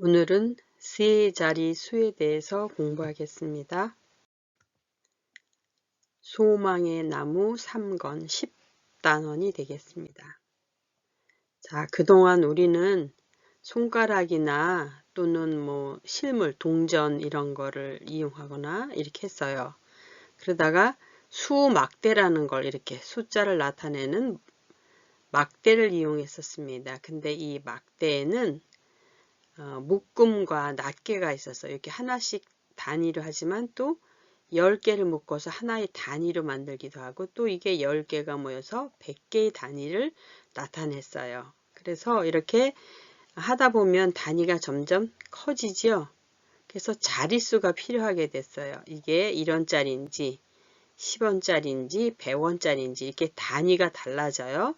오늘은 세 자리 수에 대해서 공부하겠습니다. 소망의 나무 3권 10단원이 되겠습니다. 자, 그동안 우리는 손가락이나 또는 실물, 동전 이런 거를 이용하거나 이렇게 했어요. 그러다가 수막대라는 걸 이렇게 숫자를 나타내는 막대를 이용했었습니다. 근데 이 막대에는 묶음과 낱개가 있어서 이렇게 하나씩 단위로 하지만 또 10개를 묶어서 하나의 단위로 만들기도 하고 또 이게 10개가 모여서 100개의 단위를 나타냈어요. 그래서 이렇게 하다 보면 단위가 점점 커지죠. 그래서 자릿수가 필요하게 됐어요. 이게 1원짜리인지 10원짜리인지 100원짜리인지 이렇게 단위가 달라져요.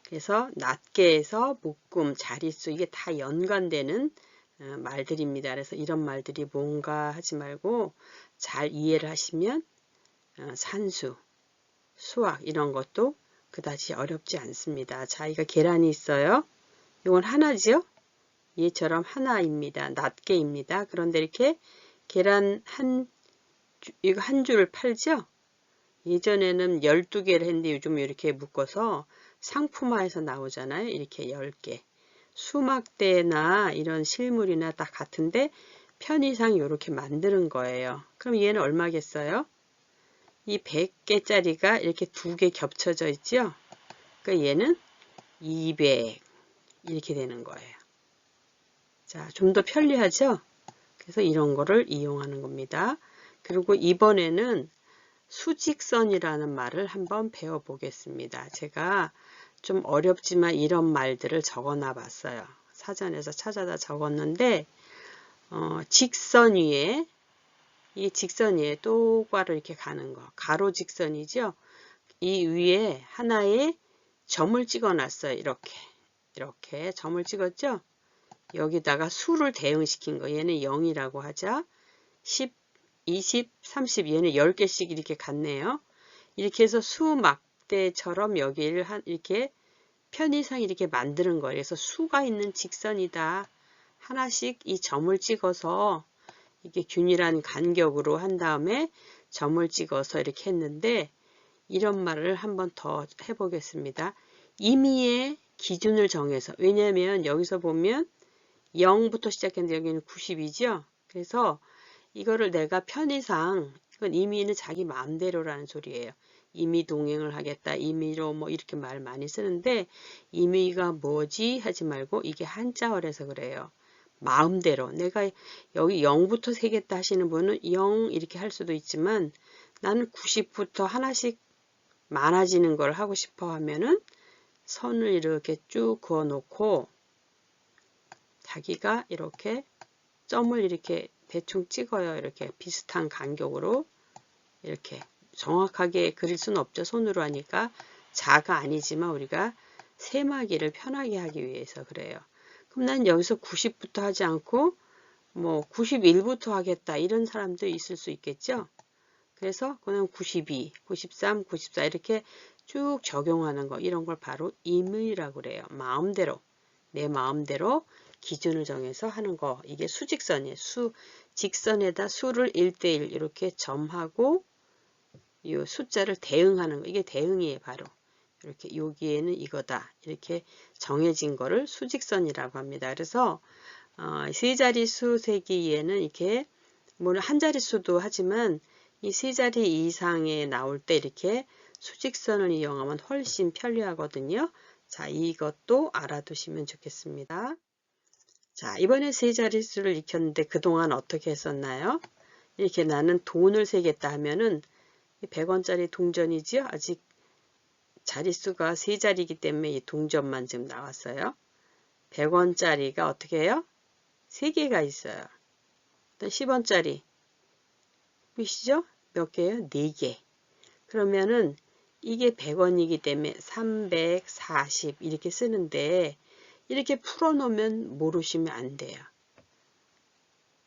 그래서 낱개에서 묶음, 자릿수 이게 다 연관되는 말들입니다. 그래서 이런 말들이 뭔가 하지 말고 잘 이해를 하시면 산수, 수학 이런 것도 그다지 어렵지 않습니다. 자, 이거 계란이 있어요. 이건 하나지요? 얘처럼 하나입니다. 낱개입니다. 그런데 이렇게 계란 이거 한 줄을 팔죠? 예전에는 12개를 했는데 요즘 이렇게 묶어서 상품화해서 나오잖아요. 이렇게 10개. 수막대나 이런 실물이나 딱 같은데 편의상 이렇게 만드는 거예요. 그럼 얘는 얼마겠어요? 이 100개짜리가 이렇게 2개 겹쳐져 있죠? 그러니까 얘는 200 이렇게 되는 거예요. 자, 좀 더 편리하죠? 그래서 이런 거를 이용하는 겁니다. 그리고 이번에는 수직선이라는 말을 한번 배워보겠습니다. 제가 좀 어렵지만 이런 말들을 적어놔 봤어요. 사전에서 찾아다 적었는데 직선 위에 이 직선 위에 똑바로 이렇게 가는 거 가로 직선이죠. 이 위에 하나의 점을 찍어 놨어요. 이렇게 점을 찍었죠. 여기다가 수를 대응시킨 거 얘는 0이라고 하자. 10 20, 30 얘는 10개씩 이렇게 갔네요. 이렇게 해서 수막대처럼 여기를 이렇게 편의상 이렇게 만드는 거예요. 그래서 수가 있는 직선이다. 하나씩 이 점을 찍어서 이게 균일한 간격으로 한 다음에 점을 찍어서 이렇게 했는데 이런 말을 한번 더 해보겠습니다. 임의의 기준을 정해서 왜냐하면 여기서 보면 0부터 시작했는데 여기는 90이죠. 그래서 이거를 내가 편의상 이건 임의는 자기 마음대로라는 소리예요. 임의 동행을 하겠다. 임의로 이렇게 말 많이 쓰는데 임의가 뭐지 하지 말고 이게 한자어라서 그래요. 마음대로 내가 여기 0부터 세겠다 하시는 분은 0 이렇게 할 수도 있지만 나는 90부터 하나씩 많아지는 걸 하고 싶어 하면은 선을 이렇게 쭉 그어 놓고 자기가 이렇게 점을 이렇게 대충 찍어요. 이렇게 비슷한 간격으로 이렇게 정확하게 그릴 수는 없죠. 손으로 하니까 자가 아니지만 우리가 세마기를 편하게 하기 위해서 그래요. 그럼 난 여기서 90부터 하지 않고 91부터 하겠다 이런 사람도 있을 수 있겠죠. 그래서 그냥 92, 93, 94 이렇게 쭉 적용하는 거 이런 걸 바로 임의라고 그래요. 마음대로 내 마음대로 기준을 정해서 하는 거 이게 수직선이에요. 직선에다 수를 1대1 이렇게 점하고 이 숫자를 대응하는 거 이게 대응이에요. 바로 이렇게 여기에는 이거다 이렇게 정해진 거를 수직선이라고 합니다. 그래서 세 자릿수 세기에는 이렇게 물론 한 자릿수도 하지만 이 세 자리 이상에 나올 때 이렇게 수직선을 이용하면 훨씬 편리하거든요. 자, 이것도 알아두시면 좋겠습니다. 자, 이번에 세 자릿수를 익혔는데 그동안 어떻게 했었나요? 이렇게 나는 돈을 세겠다 하면은 100원짜리 동전이지요? 아직 자릿수가 세 자리이기 때문에 이 동전만 지금 나왔어요. 100원짜리가 어떻게 해요? 3개가 있어요. 10원짜리 보이시죠? 몇 개예요? 4개. 그러면은 이게 100원이기 때문에 340 이렇게 쓰는데 이렇게 풀어놓으면 모르시면 안 돼요.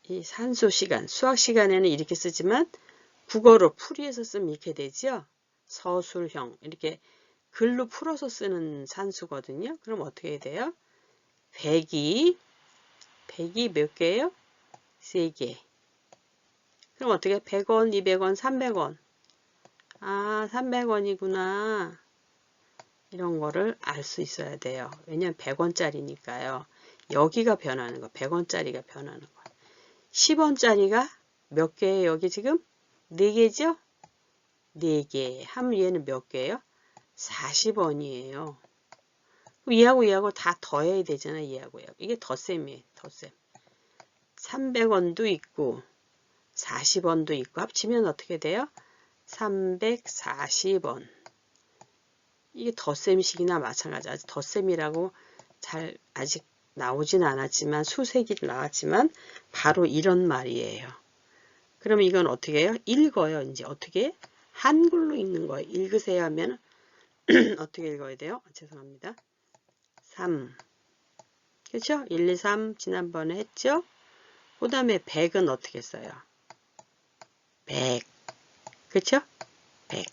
이 산수 시간, 수학 시간에는 이렇게 쓰지만 국어로 풀이해서 쓰면 이렇게 되죠. 서술형 이렇게 글로 풀어서 쓰는 산수거든요. 그럼 어떻게 돼요? 100이 100이 몇 개예요? 3개. 그럼 어떻게 100원, 200원, 300원. 아, 300원이구나. 이런 거를 알 수 있어야 돼요. 왜냐면 100원짜리니까요. 여기가 변하는 거, 100원짜리가 변하는 거. 10원짜리가 몇 개예요? 여기 지금 4개죠? 4개. 하면 얘는 몇 개예요? 40원이에요. 얘하고 얘하고 다 더해야 되잖아. 얘하고 얘하고. 이게 덧셈이에요. 덧셈. 300원도 있고 40원도 있고 합치면 어떻게 돼요? 340원. 이게 덧셈식이나 마찬가지. 아직 덧셈이라고 잘 아직 나오진 않았지만 수색이 나왔지만 바로 이런 말이에요. 그럼 이건 어떻게 해요? 읽어요. 이제 어떻게? 한글로 읽는 거예요. 읽으세요 하면 어떻게 읽어야 돼요? 죄송합니다. 3. 그렇죠? 1, 2, 3 지난번에 했죠? 그 다음에 100은 어떻게 써요? 100. 그렇죠? 100.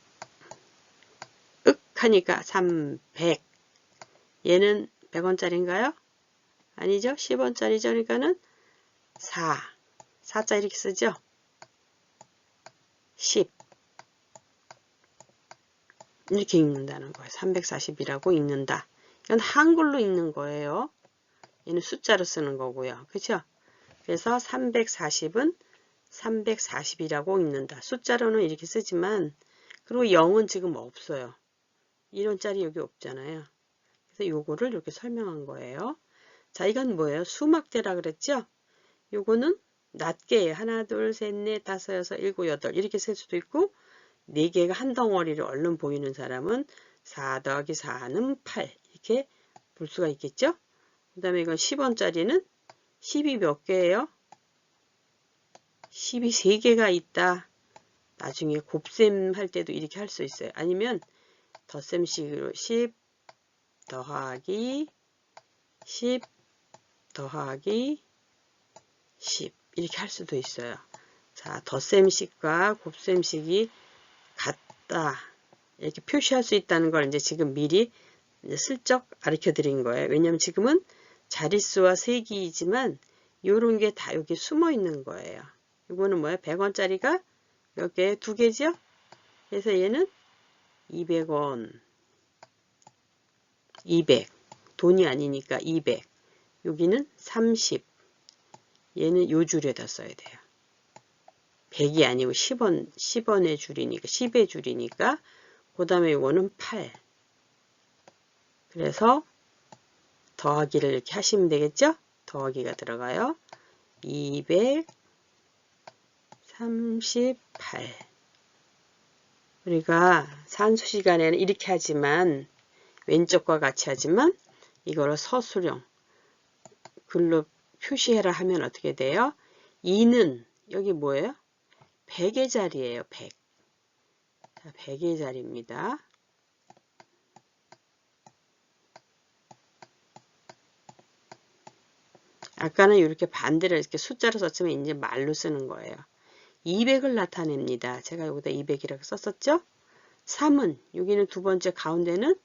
윽 하니까 300. 얘는 100원짜리인가요? 아니죠? 10원짜리죠? 그러니까는 4. 4자 이렇게 쓰죠? 10. 이렇게 읽는다는 거예요. 340이라고 읽는다. 이건 한글로 읽는 거예요. 얘는 숫자로 쓰는 거고요. 그렇죠? 그래서 340은 340이라고 읽는다. 숫자로는 이렇게 쓰지만 그리고 0은 지금 없어요. 1원짜리 여기 없잖아요. 그래서 요거를 이렇게 설명한 거예요. 자, 이건 뭐예요? 수막대라 그랬죠? 요거는 낱개예요. 하나, 둘, 셋, 넷, 다섯, 여섯, 일곱, 여덟 이렇게 셀 수도 있고 4개가 한 덩어리로 얼른 보이는 사람은 4 더하기 4는 8 이렇게 볼 수가 있겠죠? 그 다음에 이건 10원짜리는 10이 몇 개예요? 10이 3개가 있다. 나중에 곱셈 할 때도 이렇게 할 수 있어요. 아니면 덧셈식으로 10 더하기 10 더하기 10 이렇게 할 수도 있어요. 자, 덧셈식과 곱셈식이 같다. 이렇게 표시할 수 있다는 걸 이제 지금 미리 이제 슬쩍 가르쳐 드린 거예요. 왜냐면 지금은 자릿수와 세기이지만 요런 게 다 여기 숨어 있는 거예요. 이거는 뭐예요? 100원짜리가 몇 개? 2개죠? 그래서 얘는 200원. 200. 돈이 아니니까 200. 여기는 30. 얘는 요 줄에다 써야 돼요. 100이 아니고 10원의 줄이니까, 10의 줄이니까, 그 다음에 이거는 8. 그래서 더하기를 이렇게 하시면 되겠죠? 더하기가 들어가요. 238. 우리가 산수 시간에는 이렇게 하지만, 왼쪽과 같이 하지만, 이거를 서술형, 글로 표시해라 하면 어떻게 돼요? 2는 여기 뭐예요? 100의 자리예요. 100. 자, 100의 자리입니다. 아까는 이렇게 반대로 이렇게 숫자로 썼지만 이제 말로 쓰는 거예요. 200을 나타냅니다. 제가 여기다 200이라고 썼었죠? 3은 여기는 두 번째 가운데는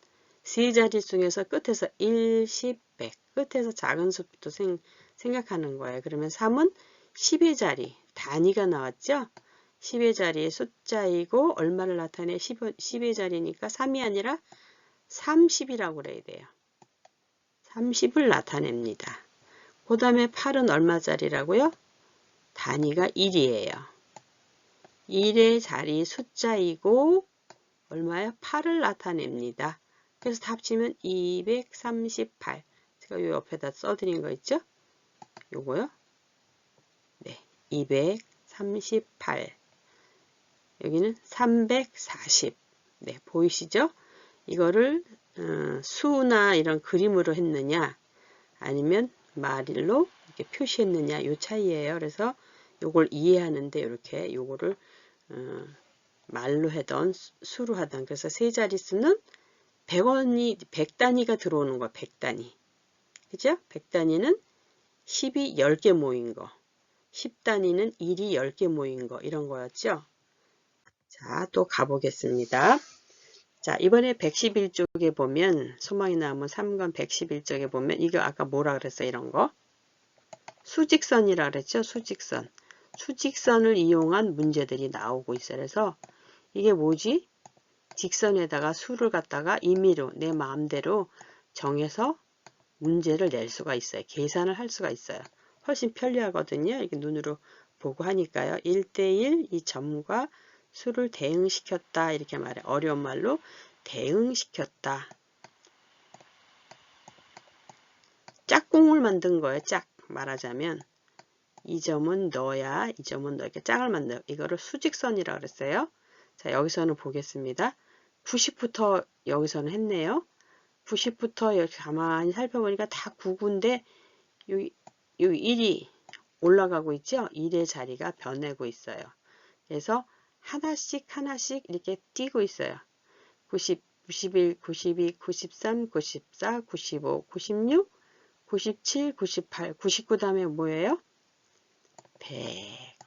세 자리 중에서 끝에서 1, 10, 100 끝에서 작은 수부터 생각하는 거예요. 그러면 3은 10의 자리 단위가 나왔죠? 10의 자리의 숫자이고 얼마를 나타내? 10의 자리니까 3이 아니라 30이라고 그래야 돼요. 30을 나타냅니다. 그 다음에 8은 얼마짜리라고요? 단위가 1이에요. 1의 자리 숫자이고 얼마요? 8을 나타냅니다. 그래서 다 합치면 238. 제가 요 옆에다 써드린 거 있죠? 요거요. 네, 238. 여기는 340. 네, 보이시죠? 이거를 수나 이런 그림으로 했느냐 아니면 말로 이렇게 표시했느냐 요 차이예요. 그래서 요걸 이해하는데 이렇게 요거를 말로 하던 수로 하던 그래서 세 자릿수는 100원이 100단위가 들어오는 거 100단위. 그죠? 100단위는 10이 10개 모인 거. 10단위는 1이 10개 모인 거 이런 거였죠. 자, 또 가보겠습니다. 자, 이번에 111쪽에 보면 소망이 나오면 3권 111쪽에 보면 이거 아까 뭐라 그랬어요? 이런 거. 수직선이라 그랬죠. 수직선. 수직선을 이용한 문제들이 나오고 있어요. 그래서 이게 뭐지? 직선에다가 수를 갖다가 임의로 내 마음대로 정해서 문제를 낼 수가 있어요. 계산을 할 수가 있어요. 훨씬 편리하거든요. 이렇게 눈으로 보고 하니까요. 1대1 이 점과 수를 대응시켰다 이렇게 말해. 어려운 말로 대응시켰다. 짝꿍을 만든 거예요. 짝 말하자면 이 점은 너야, 이 점은 너. 이렇게 짝을 만들어. 이거를 수직선이라고 그랬어요. 자, 여기서는 보겠습니다. 90부터 여기서는 했네요. 90부터 이렇게 가만히 살펴보니까 다 99인데 여기 1이 올라가고 있죠. 1의 자리가 변하고 있어요. 그래서 하나씩 이렇게 띄고 있어요. 90, 91, 92, 93, 94, 95, 96, 97, 98, 99 다음에 뭐예요? 100.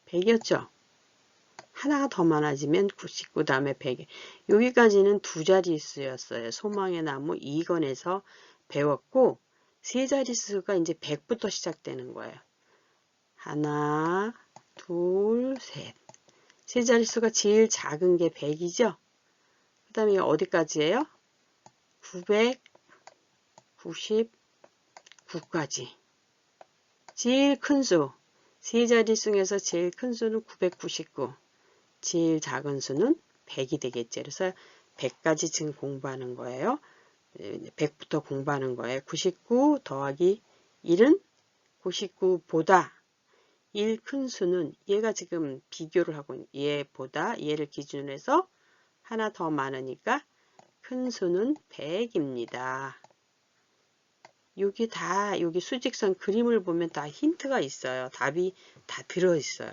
100이었죠. 하나가 더 많아지면 99 다음에 100. 여기까지는 두 자릿수였어요. 소망의 나무 2권에서 배웠고 세 자릿수가 이제 100부터 시작되는 거예요. 하나, 둘, 셋. 세 자릿수가 제일 작은 게 100이죠. 그 다음에 어디까지예요? 999까지. 제일 큰 수. 세 자릿수에서 제일 큰 수는 999. 제일 작은 수는 100이 되겠죠. 그래서 100까지 지금 공부하는 거예요. 100부터 공부하는 거예요. 99 더하기 1은 99보다 1 큰 수는 얘가 지금 비교를 하고 있는 얘보다 얘를 기준으로 해서 하나 더 많으니까 큰 수는 100입니다. 여기 수직선 그림을 보면 다 힌트가 있어요. 답이 다 들어있어요.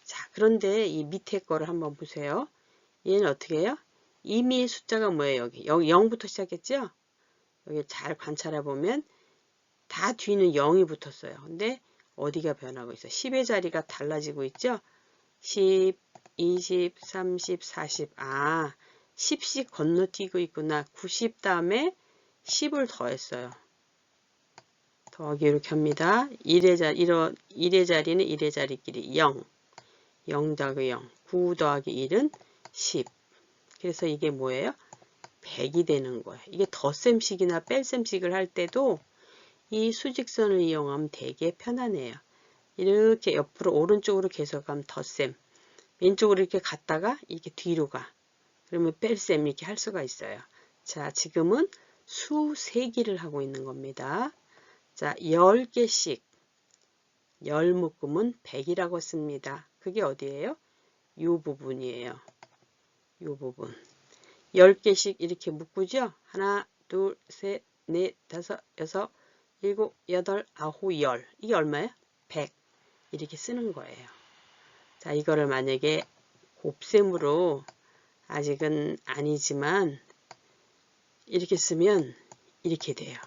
자, 그런데 이 밑에 거를 한번 보세요. 얘는 어떻게 해요? 이미 숫자가 뭐예요? 여기 0부터 시작했죠? 여기 잘 관찰해 보면 다 뒤는 0이 붙었어요. 근데 어디가 변하고 있어요? 10의 자리가 달라지고 있죠? 10, 20, 30, 40. 아, 10씩 건너뛰고 있구나. 90 다음에 10을 더했어요. 더하기 이렇게 합니다. 1의 자리는 1의 자리끼리 0. 0 더하기 0. 9 더하기 1은 10. 그래서 이게 뭐예요? 100이 되는 거예요. 이게 덧셈식이나 뺄셈식을 할 때도 이 수직선을 이용하면 되게 편하네요. 이렇게 옆으로 오른쪽으로 계속 가면 덧셈. 왼쪽으로 이렇게 갔다가 이렇게 뒤로 가. 그러면 뺄셈 이렇게 할 수가 있어요. 자, 지금은 수 세기를 하고 있는 겁니다. 자, 10개씩 10묶음은 100이라고 씁니다. 그게 어디예요? 이 부분이에요. 이 부분. 10개씩 이렇게 묶으죠? 하나, 둘, 셋, 넷, 다섯, 여섯, 일곱, 여덟, 아홉, 열. 이게 얼마예요? 100. 이렇게 쓰는 거예요. 자, 이거를 만약에 곱셈으로 아직은 아니지만 이렇게 쓰면 이렇게 돼요.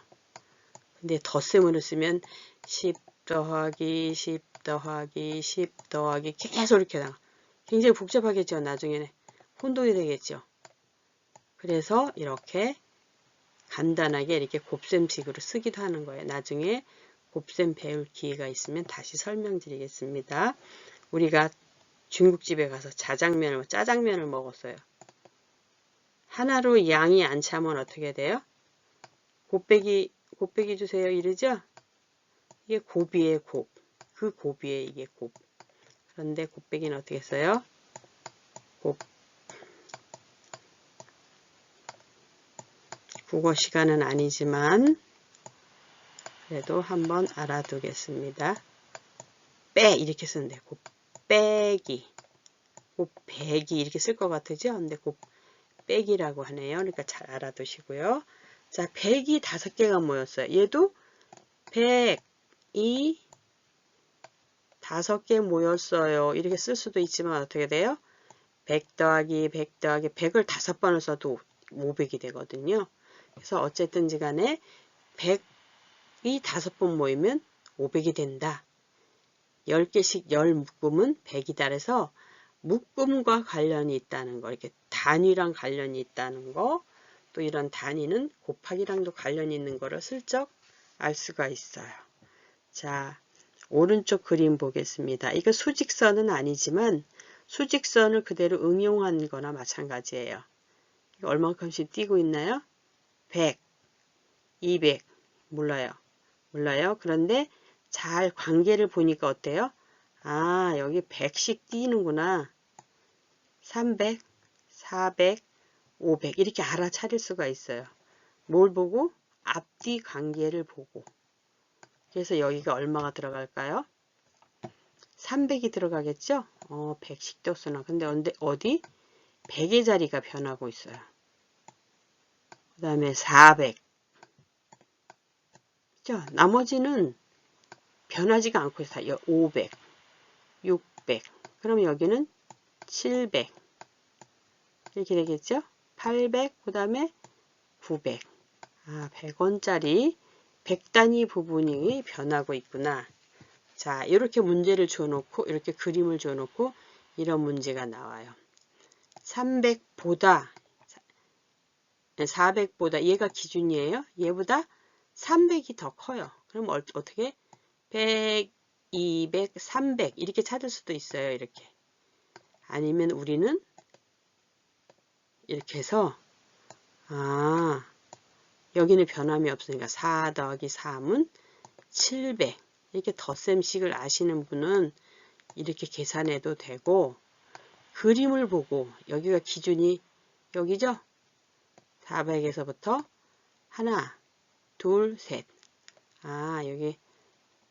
근데 덧셈으로 쓰면 10 더하기 10 더하기 10 더하기 계속 이렇게 나가. 굉장히 복잡하겠죠. 나중에는 혼동이 되겠죠. 그래서 이렇게 간단하게 이렇게 곱셈식으로 쓰기도 하는 거예요. 나중에 곱셈 배울 기회가 있으면 다시 설명드리겠습니다. 우리가 중국집에 가서 짜장면을 먹었어요. 하나로 양이 안 차면 어떻게 돼요? 곱빼기 주세요 이러죠? 이게 곱이에요, 곱. 그 곱이에요, 이게 곱. 그런데 곱빼기는 어떻게 써요? 곱. 국어 시간은 아니지만 그래도 한번 알아두겠습니다. 빼 이렇게 쓰는데 곱빼기, 곱배기 이렇게 쓸 것 같으죠? 근데 곱빼기라고 하네요. 그러니까 잘 알아두시고요. 자, 100이 5개가 모였어요. 얘도 100이 5개 모였어요. 이렇게 쓸 수도 있지만 어떻게 돼요? 100 더하기 100 더하기 100을 5번을 써도 500이 되거든요. 그래서 어쨌든지 간에 100이 5번 모이면 500이 된다. 10개씩 10묶음은 100이다. 그래서 묶음과 관련이 있다는 거, 이렇게 단위랑 관련이 있다는 거, 또 이런 단위는 곱하기랑도 관련이 있는 거를 슬쩍 알 수가 있어요. 자, 오른쪽 그림 보겠습니다. 이거 수직선은 아니지만 수직선을 그대로 응용한 거나 마찬가지예요. 이거 얼마큼씩 띄고 있나요? 100, 200, 몰라요. 몰라요. 그런데 잘 관계를 보니까 어때요? 아, 여기 100씩 띄는구나. 300, 400, 500 이렇게 알아차릴 수가 있어요. 뭘 보고? 앞뒤 관계를 보고. 그래서 여기가 얼마가 들어갈까요? 300이 들어가겠죠? 100씩 떴으나. 근데 어디? 100의 자리가 변하고 있어요. 그 다음에 400. 그죠? 나머지는 변하지가 않고 있어요. 500, 600. 그럼 여기는 700. 이렇게 되겠죠? 800, 그 다음에 900. 아, 100원짜리 100단위 부분이 변하고 있구나. 자, 이렇게 문제를 줘놓고, 이렇게 그림을 줘놓고, 이런 문제가 나와요. 300보다, 400보다, 얘가 기준이에요. 얘보다 300이 더 커요. 그럼 어떻게? 100, 200, 300 이렇게 찾을 수도 있어요. 이렇게. 아니면 우리는 이렇게 해서 여기는 변함이 없으니까 4 더하기 3은 700 이렇게 덧셈식을 아시는 분은 이렇게 계산해도 되고 그림을 보고 여기가 기준이 여기죠? 400에서부터 하나, 둘, 셋. 여기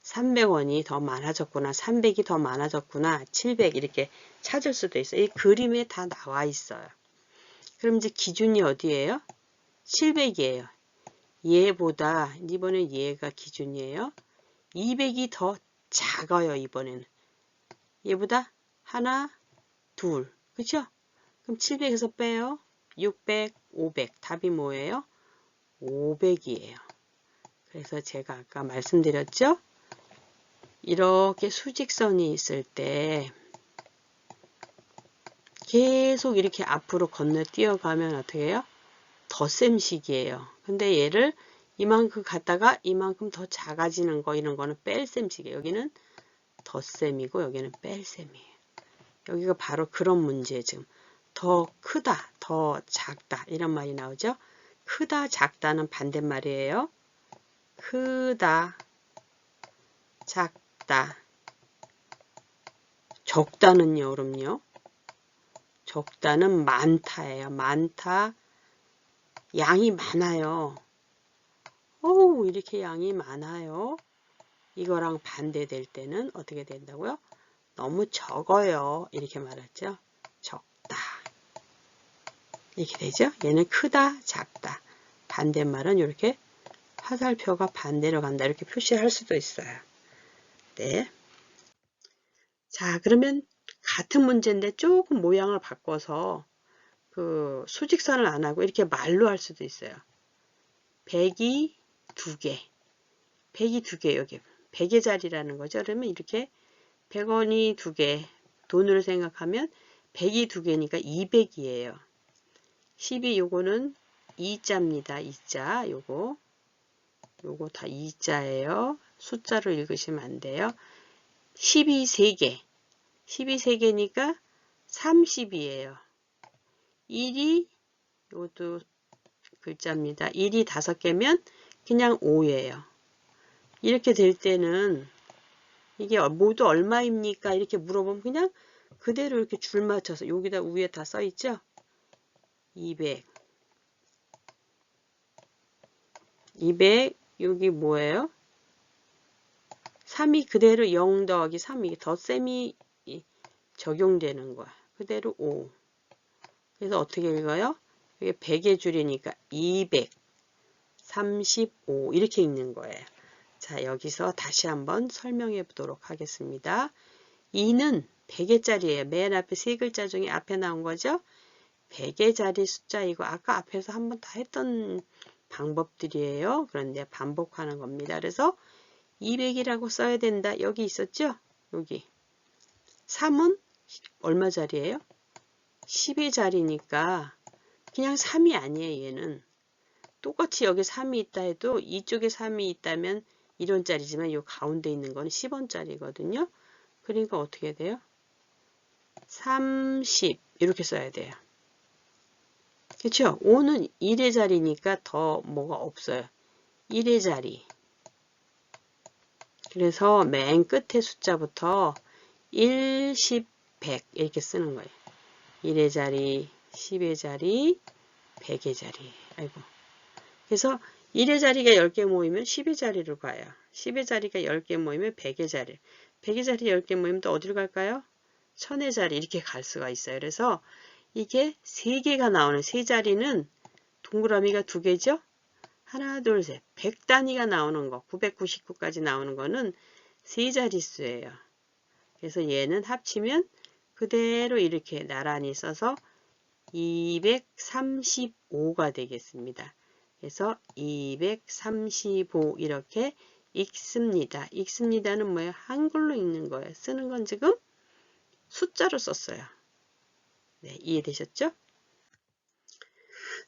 300원이 더 많아졌구나. 300이 더 많아졌구나. 700 이렇게 찾을 수도 있어요. 이 그림에 다 나와 있어요. 그럼 이제 기준이 어디예요? 700이에요. 얘보다 이번엔 얘가 기준이에요. 200이 더 작아요. 이번에는. 얘보다 하나, 둘. 그죠? 그럼 700에서 빼요. 600, 500. 답이 뭐예요? 500이에요. 그래서 제가 아까 말씀드렸죠? 이렇게 수직선이 있을 때 계속 이렇게 앞으로 건너뛰어 가면 어떻게 해요? 덧셈식이에요. 근데 얘를 이만큼 갖다가 이만큼 더 작아지는 거 이런 거는 뺄셈식이에요. 여기는 덧셈이고 여기는 뺄셈이에요. 여기가 바로 그런 문제예요. 지금 더 크다, 더 작다 이런 말이 나오죠. 크다, 작다는 반대말이에요. 크다, 작다. 적다는요, 그럼요. 적다는 많다예요. 많다, 양이 많아요. 오, 이렇게 양이 많아요. 이거랑 반대될 때는 어떻게 된다고요? 너무 적어요. 이렇게 말하죠. 적다. 이렇게 되죠. 얘는 크다, 작다. 반대말은 이렇게 화살표가 반대로 간다. 이렇게 표시할 수도 있어요. 네. 자, 그러면 같은 문제인데 조금 모양을 바꿔서 그 수직선을 안 하고 이렇게 말로 할 수도 있어요. 100이 2개. 100이 2개 여기. 100의 자리라는 거죠. 그러면 이렇게 100원이 2개. 돈으로 생각하면 100이 2개니까 200이에요. 12 요거는 2자입니다. 2자 요거 다 2자예요. 숫자로 읽으시면 안 돼요. 12 3개. 12 3개니까 30이에요. 1이 요것도 글자입니다. 1이 5개면 그냥 5예요. 이렇게 될 때는 이게 모두 얼마입니까? 이렇게 물어보면 그냥 그대로 이렇게 줄 맞춰서 여기다 위에 다 써 있죠? 200 여기 뭐예요? 3이 그대로 0 더하기 3이 덧셈이 적용되는 거야. 그대로 5. 그래서 어떻게 읽어요? 이게 100의 줄이니까 235 이렇게 읽는 거예요. 자, 여기서 다시 한번 설명해 보도록 하겠습니다. 2는 100의 자리예요. 맨 앞에 세 글자 중에 앞에 나온 거죠? 100의 자리 숫자이고 아까 앞에서 한번 다 했던 방법들이에요. 그런데 반복하는 겁니다. 그래서 200이라고 써야 된다. 여기 있었죠? 여기. 3은 얼마 자리예요? 10의 자리니까 그냥 3이 아니에요. 얘는. 똑같이 여기 3이 있다 해도 이쪽에 3이 있다면 1원짜리지만 요 가운데 있는 거는 10원짜리거든요. 그러니까 어떻게 돼요? 30 이렇게 써야 돼요. 그렇죠? 5는 1의 자리니까 더 뭐가 없어요. 1의 자리. 그래서 맨 끝에 숫자부터 1, 10, 100 이렇게 쓰는 거예요. 1의 자리, 10의 자리, 100의 자리. 아이고. 그래서 1의 자리가 10개 모이면 10의 자리로 가요. 10의 자리가 10개 모이면 100의 자리. 100의 자리 10개 모이면 또 어디로 갈까요? 1000의 자리 이렇게 갈 수가 있어요. 그래서 이게 3개가 나오는 세 자리는 동그라미가 2개죠? 하나, 둘, 셋. 100단위가 나오는 거, 999까지 나오는 거는 세 자릿수예요. 그래서 얘는 합치면 그대로 이렇게 나란히 써서 235가 되겠습니다. 그래서 235 이렇게 읽습니다. 읽습니다는 뭐예요? 한글로 읽는 거예요. 쓰는 건 지금 숫자로 썼어요. 네, 이해되셨죠?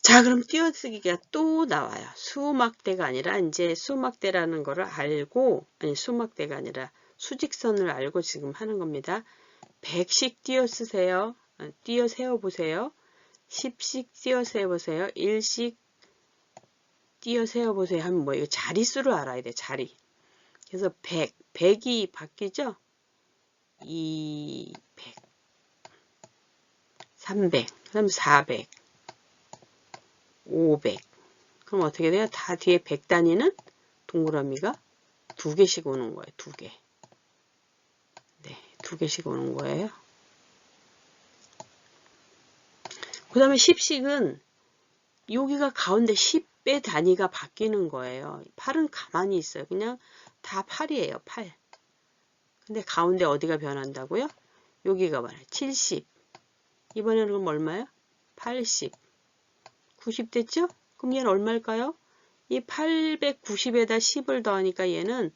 자, 그럼 띄어쓰기가 또 나와요. 수막대가 아니라 이제 수막대라는 거를 알고, 아니 수막대가 아니라 수직선을 알고 지금 하는 겁니다. 100씩 띄어 쓰세요. 띄어 세워 보세요. 10씩 띄어 세워 보세요. 1씩 띄어 세워 보세요 하면 뭐 이거 자릿수를 알아야 돼. 자리. 그래서 100, 100이 바뀌죠? 200, 300, 그다음 400, 500. 그럼 어떻게 돼요? 다 뒤에 100단위는 동그라미가 2개씩 오는 거예요. 2개. 네, 2개씩 오는 거예요. 그 다음에 10씩은 여기가 가운데 10배 단위가 바뀌는 거예요. 8은 가만히 있어요. 그냥 다 8이에요. 8. 근데 가운데 어디가 변한다고요? 여기가 말이에요. 70. 이번에는 그럼 얼마예요? 80. 90 됐죠? 그럼 얘는 얼마일까요? 이 890에다 10을 더하니까 얘는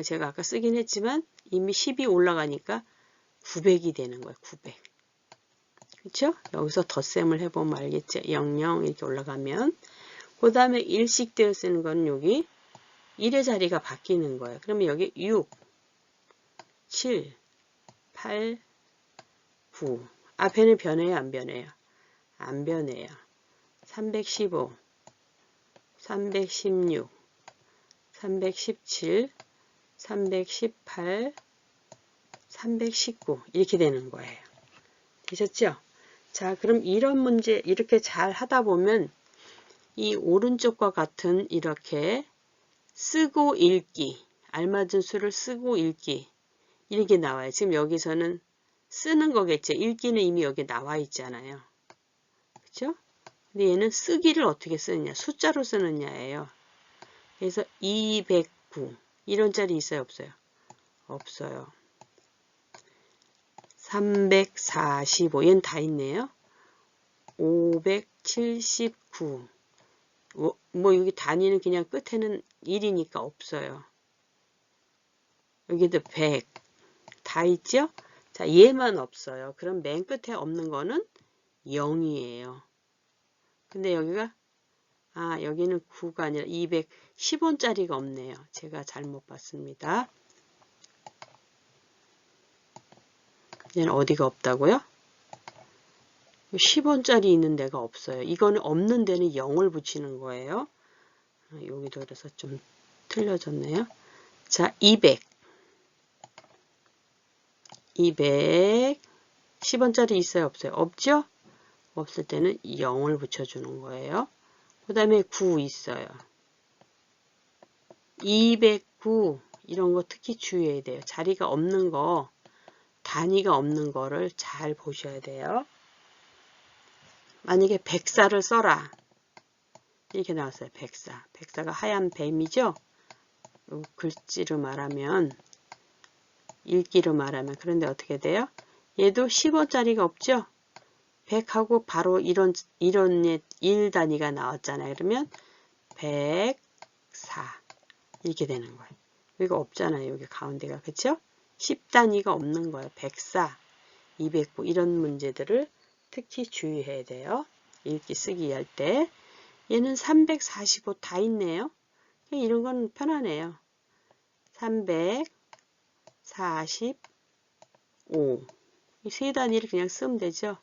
제가 아까 쓰긴 했지만 이미 10이 올라가니까 900이 되는 거예요. 900. 그렇죠? 여기서 덧셈을 해보면 알겠죠? 00 이렇게 올라가면 그 다음에 일씩 되어 쓰는 건 여기 1의 자리가 바뀌는 거예요. 그러면 여기 6, 7, 8, 9 앞에는 변해요? 안 변해요? 안 변해요. 315, 316, 317, 318, 319 이렇게 되는 거예요. 되셨죠? 자, 그럼 이런 문제 이렇게 잘 하다 보면 이 오른쪽과 같은 이렇게 쓰고 읽기, 알맞은 수를 쓰고 읽기 이렇게 나와요. 지금 여기서는 쓰는 거겠죠. 읽기는 이미 여기 나와 있잖아요. 그렇죠? 근데 얘는 쓰기를 어떻게 쓰느냐, 숫자로 쓰느냐예요. 그래서 209 이런 자리 있어요, 없어요? 없어요. 345 얘는 다 있네요. 579 뭐 여기 단위는 그냥 끝에는 1이니까 없어요. 여기도 100 다 있죠? 자, 얘만 없어요. 그럼 맨 끝에 없는 거는 0이에요. 근데 여기가 여기는 9가 아니라 210원짜리가 없네요. 제가 잘못 봤습니다. 얘는 어디가 없다고요? 10원짜리 있는 데가 없어요. 이거는 없는 데는 0을 붙이는 거예요. 여기도 그래서 좀 틀려졌네요. 자, 200 10원짜리 있어요? 없어요? 없죠? 없을 때는 0을 붙여주는 거예요. 그 다음에 9 있어요. 209 이런 거 특히 주의해야 돼요. 자리가 없는 거, 단위가 없는 거를 잘 보셔야 돼요. 만약에 백사를 써라. 이렇게 나왔어요. 백사. 백사가 하얀 뱀이죠? 글씨로 말하면, 읽기로 말하면. 그런데 어떻게 돼요? 얘도 10원짜리가 없죠? 100하고 바로 이런 1단위가 나왔잖아요. 그러면 104 이렇게 되는 거예요. 여기가 없잖아요. 여기 가운데가. 그쵸? 10단위가 없는 거예요. 104, 209 이런 문제들을 특히 주의해야 돼요. 읽기 쓰기 할 때. 얘는 345 다 있네요. 이런 건 편하네요. 345. 이 세 단위를 그냥 쓰면 되죠.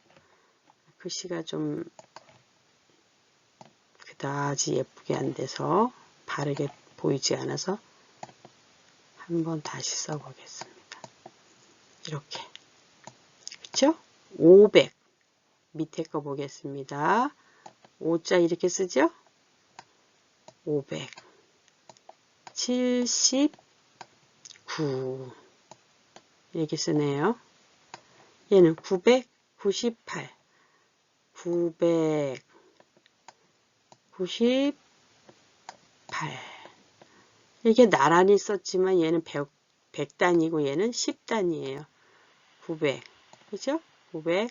글씨가 좀 그다지 예쁘게 안 돼서 바르게 보이지 않아서 한번 다시 써보겠습니다. 이렇게. 그쵸? 500. 밑에 거 보겠습니다. 5자 이렇게 쓰죠? 500. 79. 이렇게 쓰네요. 얘는 998. 998. 이게 나란히 썼지만 얘는 100단이고 얘는 10단이에요. 900. 그죠? 998.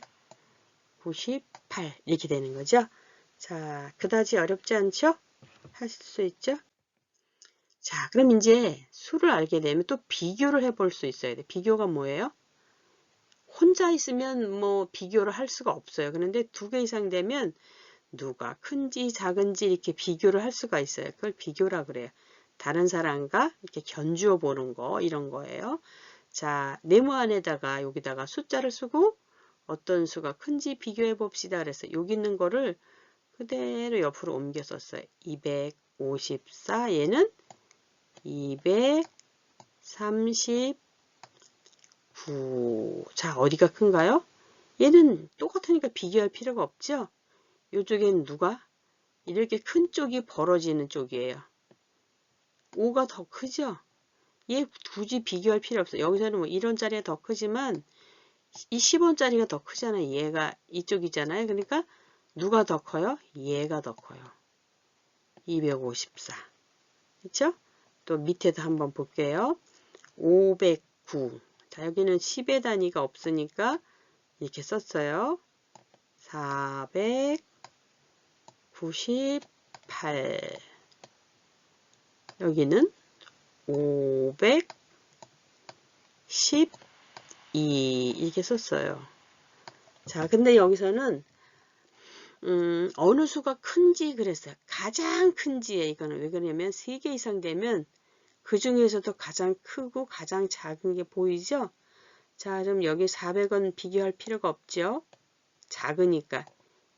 이렇게 되는 거죠. 자, 그다지 어렵지 않죠? 하실 수 있죠? 자, 그럼 이제 수를 알게 되면 또 비교를 해볼 수 있어야 돼. 비교가 뭐예요? 혼자 있으면 뭐 비교를 할 수가 없어요. 그런데 두 개 이상 되면 누가 큰지 작은지 이렇게 비교를 할 수가 있어요. 그걸 비교라 그래요. 다른 사람과 이렇게 견주어 보는 거, 이런 거예요. 자, 네모 안에다가 여기다가 숫자를 쓰고 어떤 수가 큰지 비교해 봅시다. 그래서 여기 있는 거를 그대로 옆으로 옮겨 썼어요. 254. 얘는 239. 자, 어디가 큰가요? 얘는 똑같으니까 비교할 필요가 없죠? 이쪽엔 누가? 이렇게 큰 쪽이 벌어지는 쪽이에요. 5가 더 크죠? 얘 굳이 비교할 필요 없어요. 여기서는 뭐 1원짜리가 더 크지만 이 10원짜리가 더 크잖아요. 얘가 이쪽이잖아요. 그러니까 누가 더 커요? 얘가 더 커요. 254. 그렇죠? 또 밑에도 한번 볼게요. 509. 자, 여기는 10의 단위가 없으니까 이렇게 썼어요. 498. 여기는 512. 이렇게 썼어요. 자, 근데 여기서는 어느 수가 큰지 그랬어요. 가장 큰지에 이거는 왜 그러냐면 3개 이상 되면 그 중에서도 가장 크고 가장 작은 게 보이죠? 자, 그럼 여기 400원 비교할 필요가 없죠? 작으니까.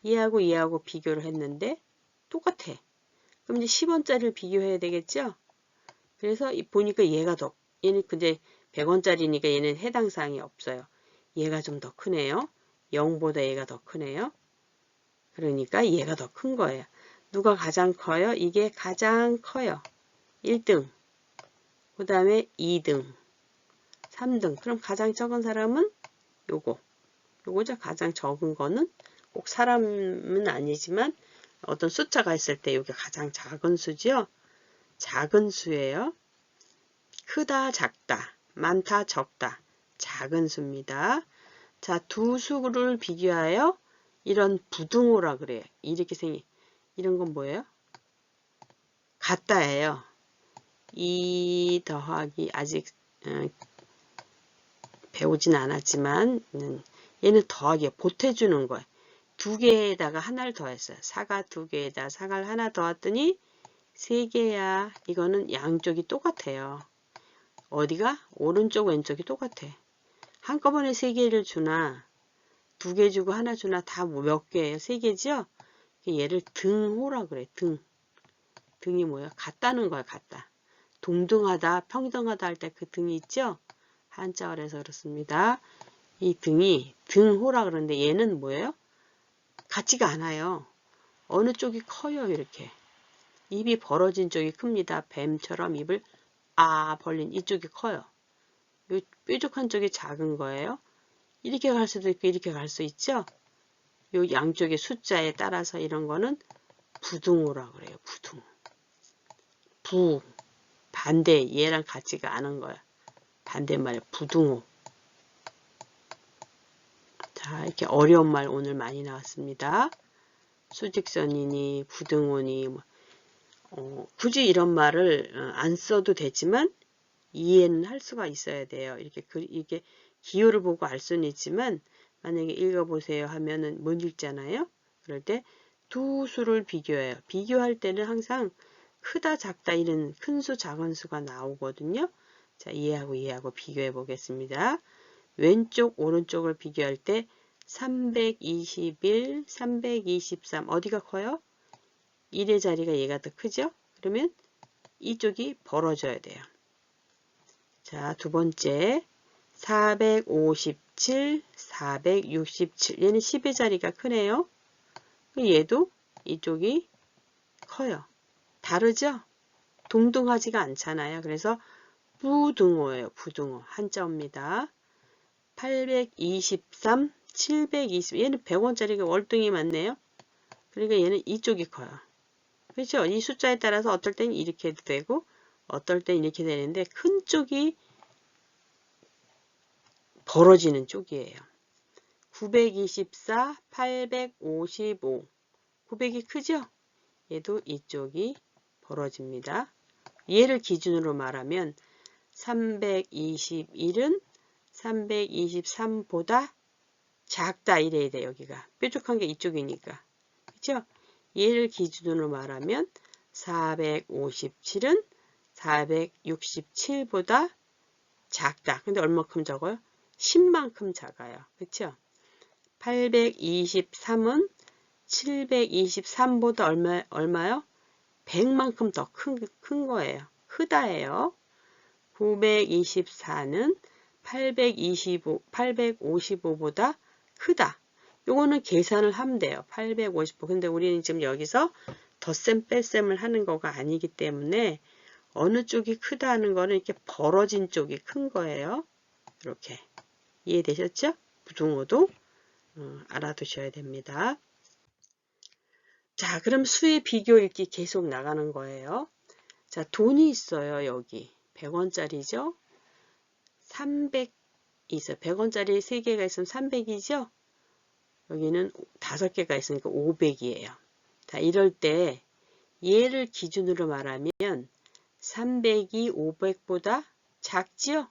얘하고 얘하고 비교를 했는데 똑같아. 그럼 이제 10원짜리를 비교해야 되겠죠? 그래서 보니까 얘가 더, 얘는 근데 100원짜리니까 얘는 해당 사항이 없어요. 얘가 좀 더 크네요. 0보다 얘가 더 크네요. 그러니까 얘가 더 큰 거예요. 누가 가장 커요? 이게 가장 커요. 1등. 그 다음에 2등. 3등. 그럼 가장 적은 사람은 요거죠. 가장 적은 거는 꼭 사람은 아니지만 어떤 숫자가 있을 때 이게 가장 작은 수죠. 작은 수예요. 크다, 작다, 많다, 적다. 작은 수입니다. 자, 두 수를 비교하여 이런 부등호라 그래요. 이렇게 생긴 이런 건 뭐예요? 같다예요. 2 더하기 아직 배우진 않았지만 얘는 더하기 보태주는 거예요. 두 개에다가 하나를 더했어요. 사가 두 개에다 사가를 하나 더했더니 세 개야. 이거는 양쪽이 똑같아요. 어디가? 오른쪽 왼쪽이 똑같아. 한꺼번에 세 개를 주나 두 개 주고 하나 주나 다 몇 개예요? 세 개죠? 얘를 등호라 그래. 등이 뭐야? 같다는 거야. 같다. 동등하다, 평등하다 할 때 그 등이 있죠? 한자어를 해서 그렇습니다. 이 등이 등호라 그러는데 얘는 뭐예요? 같지가 않아요. 어느 쪽이 커요, 이렇게. 입이 벌어진 쪽이 큽니다. 뱀처럼 입을 벌린 이쪽이 커요. 요 뾰족한 쪽이 작은 거예요. 이렇게 갈 수도 있고 이렇게 갈 수 있죠? 요 양쪽의 숫자에 따라서 이런 거는 부등호라 그래요. 부등. 반대, 얘랑 같지가 않은 거야. 반대말에 부등호. 자, 이렇게 어려운 말 오늘 많이 나왔습니다. 수직선이니 부등호니 굳이 이런 말을 안 써도 되지만 이해는 할 수가 있어야 돼요. 이게 기호를 보고 알 수는 있지만 만약에 읽어보세요 하면은 못 읽잖아요. 그럴 때 두 수를 비교해요. 비교할 때는 항상 크다 작다 이런 큰 수 작은 수가 나오거든요. 자, 이해하고 비교해 보겠습니다. 왼쪽 오른쪽을 비교할 때 321, 323 어디가 커요? 1의 자리가 얘가 더 크죠? 그러면 이쪽이 벌어져야 돼요. 자, 두 번째 457, 467 얘는 10의 자리가 크네요. 얘도 이쪽이 커요. 다르죠? 동등하지가 않잖아요. 그래서 부등호예요. 부등호. 한자입니다. 823, 720 얘는 100원짜리가 월등히 많네요. 그러니까 얘는 이쪽이 커요. 그렇죠? 이 숫자에 따라서 어떨 땐 이렇게 해도 되고 어떨 땐 이렇게 되는데 큰 쪽이 벌어지는 쪽이에요. 924, 855 900이 크죠? 얘도 이쪽이 벌어집니다. 얘를 기준으로 말하면 321은 323보다 작다 이래야 돼. 여기가 뾰족한 게 이쪽이니까. 그렇죠? 얘를 기준으로 말하면 457은 467보다 작다. 근데 얼마큼 적어요? 10만큼 작아요. 그렇죠? 823은 723보다 얼마요? 100만큼 더 큰 거예요. 크다예요. 924는 855보다 크다. 요거는 계산을 하면 돼요. 855. 근데 우리는 지금 여기서 덧셈 뺄셈을 하는 거가 아니기 때문에 어느 쪽이 크다 하는 거는 이렇게 벌어진 쪽이 큰 거예요. 이렇게. 이해되셨죠? 부등호도 알아두셔야 됩니다. 자, 그럼 수의 비교 읽기 계속 나가는 거예요. 자, 돈이 있어요. 여기 100원짜리죠. 300 있어요. 100원짜리 3개가 있으면 300이죠. 여기는 5개가 있으니까 500이에요. 자, 이럴 때 얘를 기준으로 말하면 300이 500보다 작지요?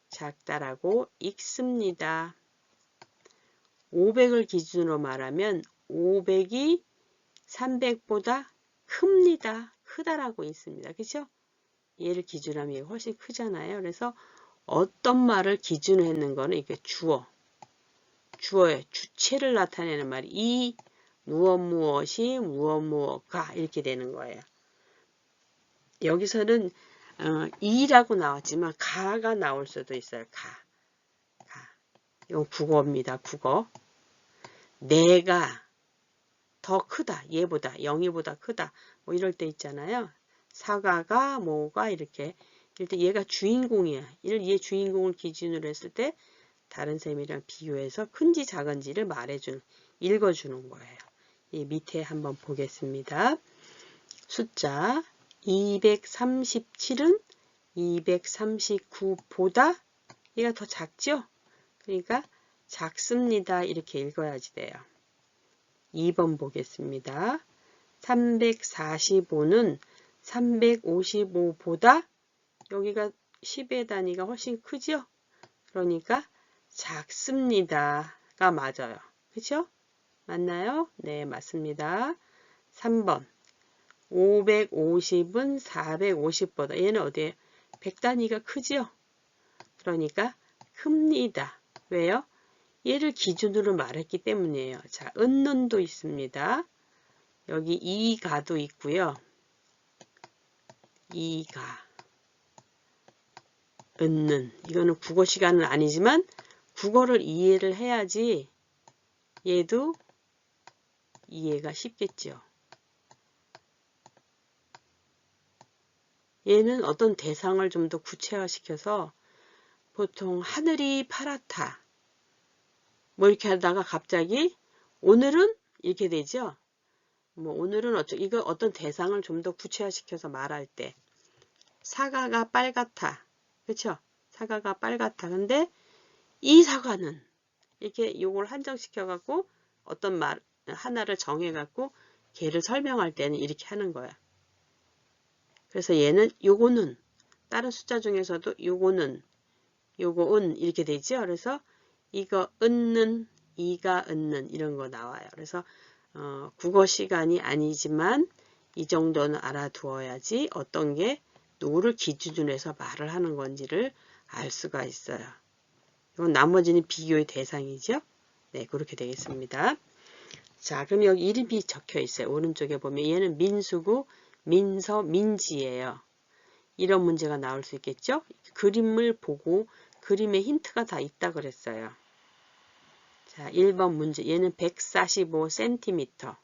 작다라고 읽습니다. 500을 기준으로 말하면 500이 300보다 큽니다. 크다라고 있습니다. 그죠? 얘를 기준하면 얘가 훨씬 크잖아요. 그래서 어떤 말을 기준으로 했는 거는 이게 주어의 주체를 나타내는 말이 이 무엇이 무엇가 이렇게 되는 거예요. 여기서는 이라고 나왔지만 가가 나올 수도 있어요. 가. 이건 국어입니다. 국어. 내가 더 크다. 얘보다 영희보다 크다. 뭐 이럴 때 있잖아요. 사과가 뭐가 이렇게 일단 얘가 주인공이야. 얘 주인공을 기준으로 했을 때 다른 셈이랑 비교해서 큰지 작은지를 읽어주는 거예요. 이 밑에 한번 보겠습니다. 숫자 237은 239보다 얘가 더 작죠? 그러니까 작습니다. 이렇게 읽어야지 돼요. 2번 보겠습니다. 345는 355보다 여기가 10의 단위가 훨씬 크죠? 그러니까 작습니다가 맞아요. 그렇죠? 맞나요? 네, 맞습니다. 3번 550은 450보다 얘는 어디에 100단위가 크지요? 그러니까 큽니다. 왜요? 얘를 기준으로 말했기 때문이에요. 자, 은는도 있습니다. 여기 이가도 있고요. 이가, 은는. 이거는 국어 시간은 아니지만 국어를 이해를 해야지 얘도 이해가 쉽겠죠. 얘는 어떤 대상을 좀 더 구체화시켜서 보통 하늘이 파랗다. 뭐 이렇게 하다가 갑자기 오늘은 이렇게 되죠. 뭐 오늘은 이거 어떤 대상을 좀 더 구체화시켜서 말할 때 사과가 빨갛다. 그렇죠? 사과가 빨갛다. 근데 이 사과는 이렇게 요걸 한정시켜 갖고 어떤 말 하나를 정해 갖고 걔를 설명할 때는 이렇게 하는 거야. 그래서 얘는 요거는 다른 숫자 중에서도 요거는 요거은 이렇게 되죠. 그래서 이거 은는 이가 은는 이런 거 나와요. 그래서 국어 시간이 아니지만 이 정도는 알아두어야지 어떤 게 누구를 기준으로 해서 말을 하는 건지를 알 수가 있어요. 이건 나머지는 비교의 대상이죠. 네, 그렇게 되겠습니다. 자, 그럼 여기 이름이 적혀 있어요. 오른쪽에 보면 얘는 민수고 민서, 민지예요. 이런 문제가 나올 수 있겠죠? 그림을 보고 그림에 힌트가 다 있다 그랬어요. 자, 1번 문제. 얘는 145cm,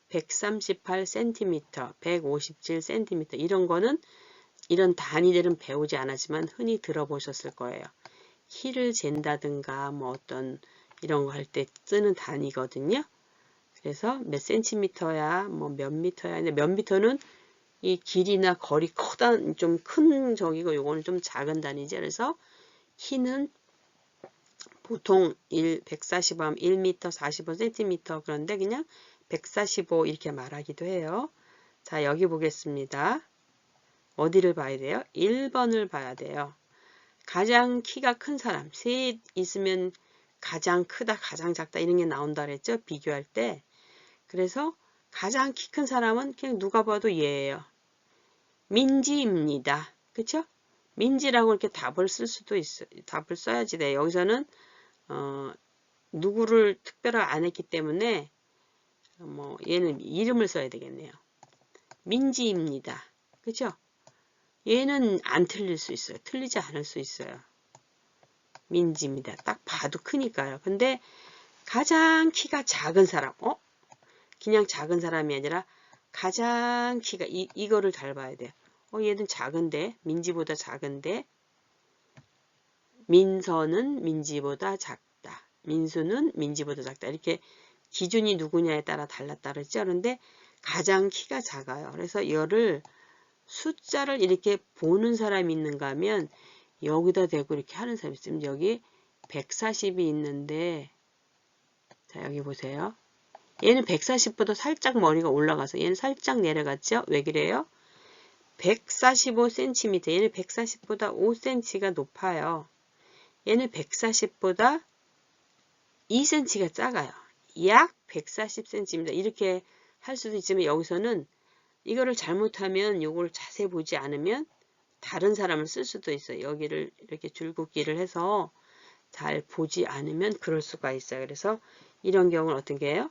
138cm, 157cm 이런 거는 이런 단위들은 배우지 않았지만 흔히 들어보셨을 거예요. 키를 잰다든가 뭐 어떤 이런 거 할 때 쓰는 단위거든요. 그래서 몇 센티미터야, 뭐 몇 미터야. 근데 몇 미터는 이 길이나 거리 좀 큰 저기고 요거는 좀 작은 단위죠. 그래서 키는 보통 145하면 1m 45cm 그런데 그냥 145 이렇게 말하기도 해요. 자, 여기 보겠습니다. 어디를 봐야 돼요? 1번을 봐야 돼요. 가장 키가 큰 사람, 셋 있으면 가장 크다, 가장 작다 이런 게 나온다 그랬죠? 비교할 때. 그래서 가장 키 큰 사람은 그냥 누가 봐도 얘예요. 민지입니다. 그쵸? 민지라고 이렇게 답을 쓸 수도 있어요. 답을 써야지 돼. 여기서는 누구를 특별하게 안 했기 때문에 뭐 얘는 이름을 써야 되겠네요. 민지입니다. 그쵸? 얘는 안 틀릴 수 있어요. 틀리지 않을 수 있어요. 민지입니다. 딱 봐도 크니까요. 근데 가장 키가 작은 사람, 그냥 작은 사람이 아니라 가장 키가 이거를 잘 봐야 돼요. 얘는 작은데, 민지보다 작은데, 민서는 민지보다 작다. 민수는 민지보다 작다. 이렇게 기준이 누구냐에 따라 달랐다 그랬죠. 그런데 가장 키가 작아요. 그래서 이거를 숫자를 이렇게 보는 사람이 있는가 하면 여기다 대고 이렇게 하는 사람이 있으면 여기 140이 있는데 자 여기 보세요. 얘는 140보다 살짝 머리가 올라가서 얘는 살짝 내려갔죠. 왜 그래요? 145cm 얘는 140보다 5cm가 높아요. 얘는 140보다 2cm가 작아요. 약 140cm입니다. 이렇게 할 수도 있지만 여기서는 이거를 잘못하면 요걸 자세히 보지 않으면 다른 사람을 쓸 수도 있어요. 여기를 이렇게 줄긋기를 해서 잘 보지 않으면 그럴 수가 있어요. 그래서 이런 경우는 어떻게 해요?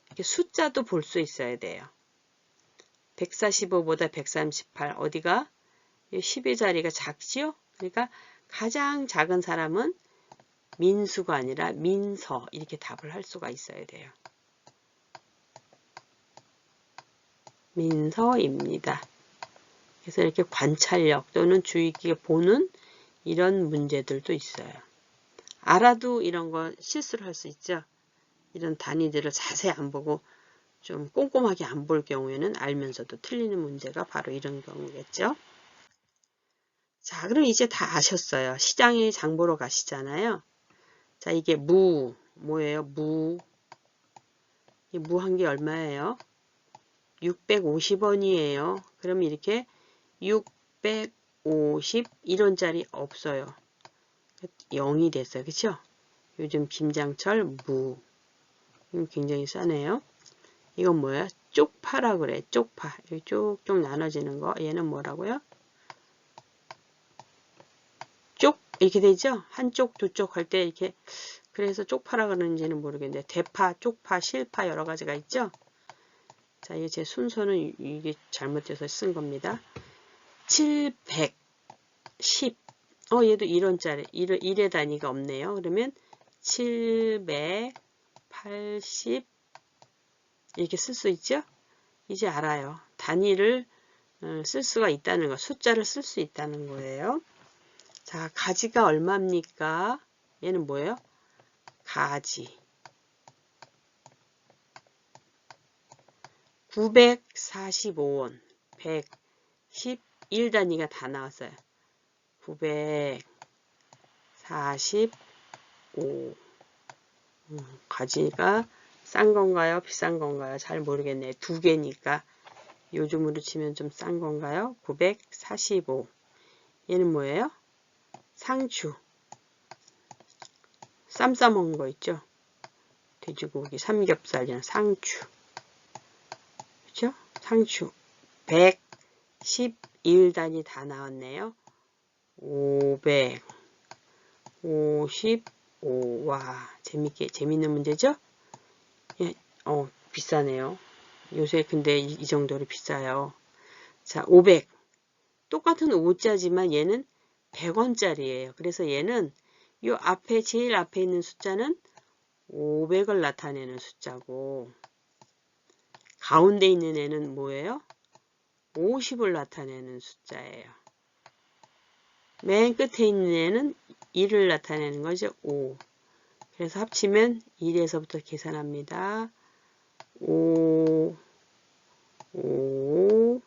이렇게 숫자도 볼 수 있어야 돼요. 145보다 138 어디가? 10의 자리가 작지요? 그러니까 가장 작은 사람은 민수가 아니라 민서 이렇게 답을 할 수가 있어야 돼요. 민서입니다. 그래서 이렇게 관찰력 또는 주의 깊게 보는 이런 문제들도 있어요. 알아도 이런 거 실수를 할 수 있죠. 이런 단위들을 자세히 안 보고 좀 꼼꼼하게 안 볼 경우에는 알면서도 틀리는 문제가 바로 이런 경우겠죠. 자, 그럼 이제 다 아셨어요. 시장에 장 보러 가시잖아요. 자, 이게 뭐예요? 이 무 한 개 얼마예요? 650원이에요. 그럼 이렇게 650 없어요. 0이 됐어요. 그쵸? 요즘 김장철 무. 굉장히 싸네요. 이건 뭐야? 쪽파라 그래. 쪽파. 여기 쪽쪽 나눠지는 거. 얘는 뭐라고요? 쪽 이렇게 되죠? 한쪽 두 쪽 할 때 이렇게 그래서 쪽파라 그러는지는 모르겠는데 대파, 쪽파, 실파 여러 가지가 있죠? 자, 이게 제 순서는 이게 잘못돼서 쓴 겁니다. 710. 얘도 1원짜리. 1의 단위가 없네요. 그러면 780 이렇게 쓸 수 있죠? 이제 알아요. 단위를 쓸 수가 있다는 거. 숫자를 쓸 수 있다는 거예요. 자, 가지가 얼마입니까? 얘는 뭐예요? 가지. 945원. 111 단위가 다 나왔어요. 945. 가지가 싼 건가요? 비싼 건가요? 잘 모르겠네요. 두 개니까 요즘으로 치면 좀 싼 건가요? 945. 얘는 뭐예요? 상추. 쌈 싸먹는 거 있죠? 돼지고기, 삼겹살이랑 상추. 그죠? 상추. 1단위 다 나왔네요. 555. 와, 재밌는 문제죠? 예, 비싸네요. 요새 근데 이 정도로 비싸요. 자, 500. 똑같은 5자지만 얘는 100원짜리예요. 그래서 얘는 요 앞에, 제일 앞에 있는 숫자는 500을 나타내는 숫자고, 가운데 있는 애는 뭐예요? 50을 나타내는 숫자예요. 맨 끝에 있는 애는 1을 나타내는 거죠. 5. 그래서 합치면 1에서부터 계산합니다. 5, 5,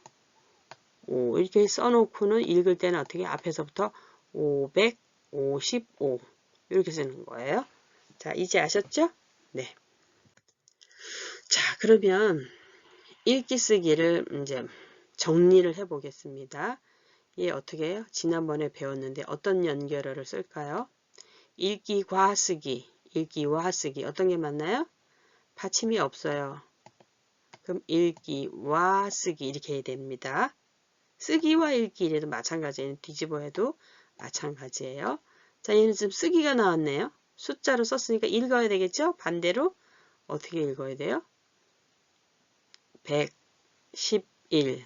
5 이렇게 써놓고는 읽을 때는 어떻게 앞에서부터 555 이렇게 쓰는 거예요. 자, 이제 아셨죠? 네. 자, 그러면 읽기 쓰기를 이제 정리를 해 보겠습니다. 얘 어떻게 해요? 지난번에 배웠는데 어떤 연결어를 쓸까요? 읽기과 쓰기, 읽기와 쓰기 어떤 게 맞나요? 받침이 없어요. 그럼 읽기와 쓰기 이렇게 해야 됩니다. 쓰기와 읽기 이래도 마찬가지예요. 뒤집어 해도 마찬가지예요. 자, 얘는 지금 쓰기가 나왔네요. 숫자로 썼으니까 읽어야 되겠죠? 반대로 어떻게 읽어야 돼요? 111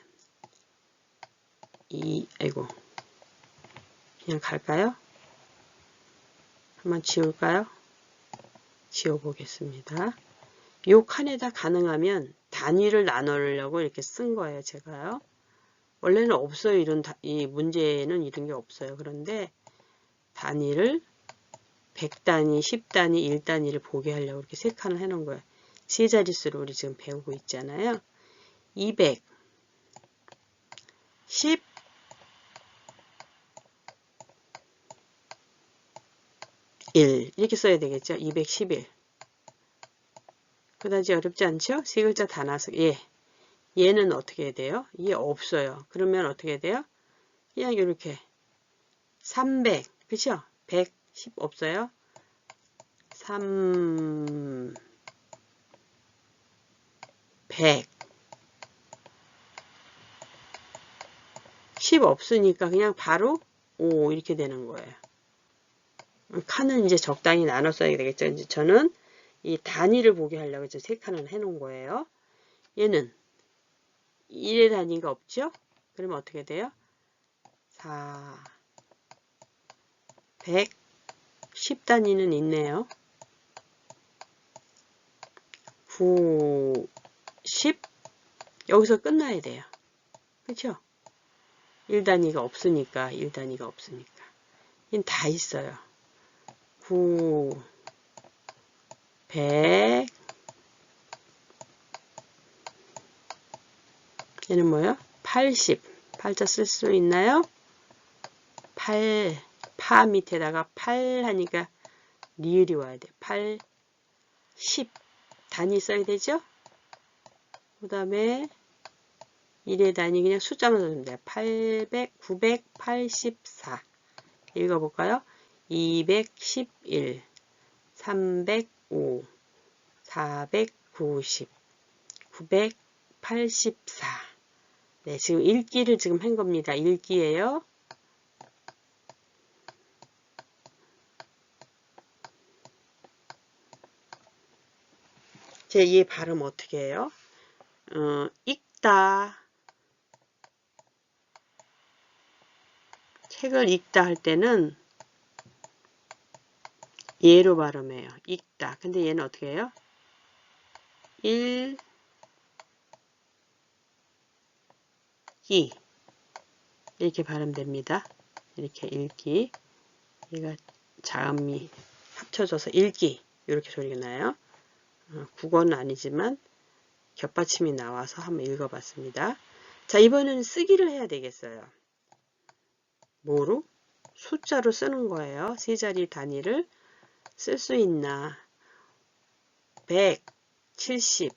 아이고 그냥 갈까요? 한번 지울까요? 지워보겠습니다. 요 칸에다 가능하면 단위를 나누려고 이렇게 쓴 거예요. 제가요. 원래는 없어요. 이 문제에는 이런 게 없어요. 그런데 단위를 100단위, 10단위, 1단위를 보게 하려고 이렇게 세 칸을 해놓은 거예요. 세 자릿수로 우리 지금 배우고 있잖아요. 200, 10, 1 이렇게 써야 되겠죠. 211. 그다지 어렵지 않죠? 세 글자 다 나서 얘는 어떻게 해야 돼요? 얘 없어요. 그러면 어떻게 해야 돼요? 그냥 이렇게 300, 그쵸? 110 없어요? 300 10 없으니까 그냥 바로 5 이렇게 되는 거예요. 칸은 이제 적당히 나눠 써야 되겠죠. 이제 저는 이 단위를 보게 하려고 이제 세 칸을 해놓은 거예요. 얘는 1의 단위가 없죠? 그러면 어떻게 돼요? 4, 100, 10단위는 있네요. 9, 10 여기서 끝나야 돼요. 그렇죠? 1단위가 없으니까 1단위가 없으니까 얘는 다 있어요. 9, 100 얘는 뭐예요? 80 8자 쓸 수 있나요? 8 파 밑에다가 8 하니까 리을이 와야 돼. 8, 10 단위 써야 되죠? 그 다음에 1의 단위 그냥 숫자만 써주면 돼요. 800, 984 읽어볼까요? 211, 305, 490, 984 네, 지금 읽기를 지금 한 겁니다. 읽기예요. 제 얘 발음 어떻게 해요? 읽다. 책을 읽다 할 때는 얘로 발음해요. 읽다. 근데 얘는 어떻게 해요? 읽기. 이렇게 발음됩니다. 이렇게 읽기. 얘가 자음이 합쳐져서 읽기. 이렇게 소리가 나요. 국어는 아니지만 겹받침이 나와서 한번 읽어봤습니다. 자, 이번에는 쓰기를 해야 되겠어요. 뭐로? 숫자로 쓰는 거예요. 세 자리 단위를 쓸 수 있나? 170.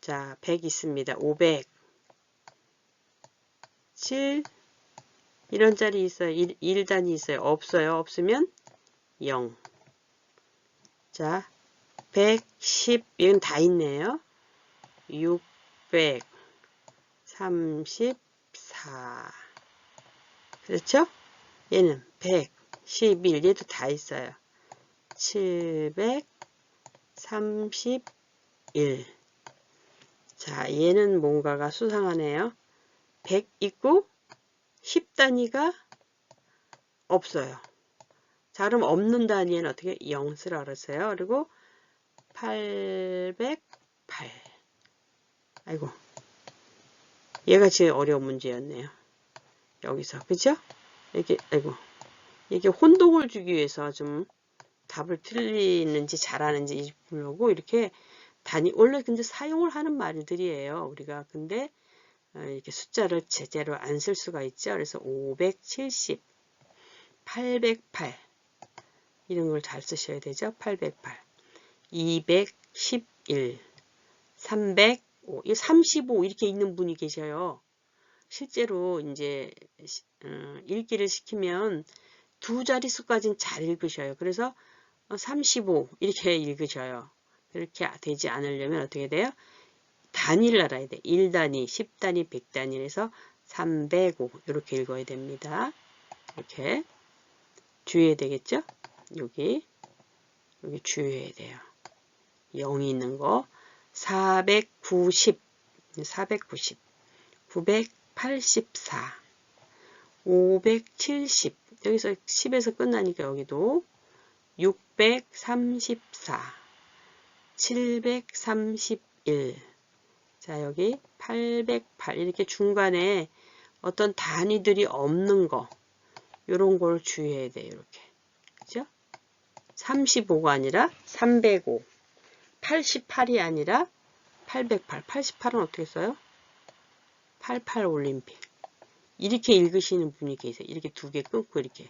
자, 100 있습니다. 500. 7. 이런 자리 있어요. 1단위 있어요. 없어요. 없으면 0. 자, 110. 이건 다 있네요. 634. 4. 그렇죠? 얘는 111. 얘도 다 있어요. 731. 자, 얘는 뭔가가 수상하네요. 100 있고 10단위가 없어요. 자, 그럼 없는 단위에는 어떻게 0을 알았어요. 그리고 808. 아이고, 얘가 제일 어려운 문제였네요. 여기서, 그죠? 이게, 아이고, 이게 혼동을 주기 위해서 좀 답을 틀리는지 잘하는지 보려고 이렇게 원래 근데 사용을 하는 말들이에요. 우리가 근데 이렇게 숫자를 제대로 안 쓸 수가 있죠. 그래서 570, 808 이런 걸 잘 쓰셔야 되죠. 808, 211, 305, 35 이렇게 읽는 분이 계셔요. 실제로 이제 읽기를 시키면 두 자릿수까지는 잘 읽으셔요. 그래서 35 이렇게 읽으셔요. 그렇게 되지 않으려면 어떻게 돼요? 단위를 알아야 돼. 1단위, 10단위, 100단위에서 305 이렇게 읽어야 됩니다. 이렇게 주의해야 되겠죠? 여기 주의해야 돼요. 0이 있는 거 490, 984, 570 여기서 10에서 끝나니까 여기도 634, 731 자, 여기 808 이렇게 중간에 어떤 단위들이 없는 거 요런 걸 주의해야 돼요. 이렇게. 그죠? 35가 아니라 305 88이 아니라 808 88은 어떻게 써요? 88 올림픽 이렇게 읽으시는 분이 계세요. 이렇게 두 개 끊고 이렇게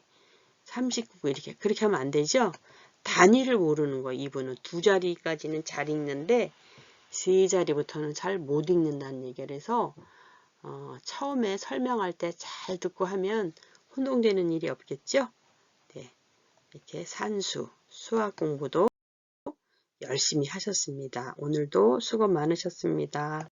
39 이렇게 그렇게 하면 안 되죠? 단위를 모르는 거 이분은 두 자리까지는 잘 읽는데 세 자리부터는 잘 못 읽는다는 얘기를 해서 처음에 설명할 때 잘 듣고 하면 혼동되는 일이 없겠죠? 네, 이렇게 산수, 수학 공부도 열심히 하셨습니다. 오늘도 수고 많으셨습니다.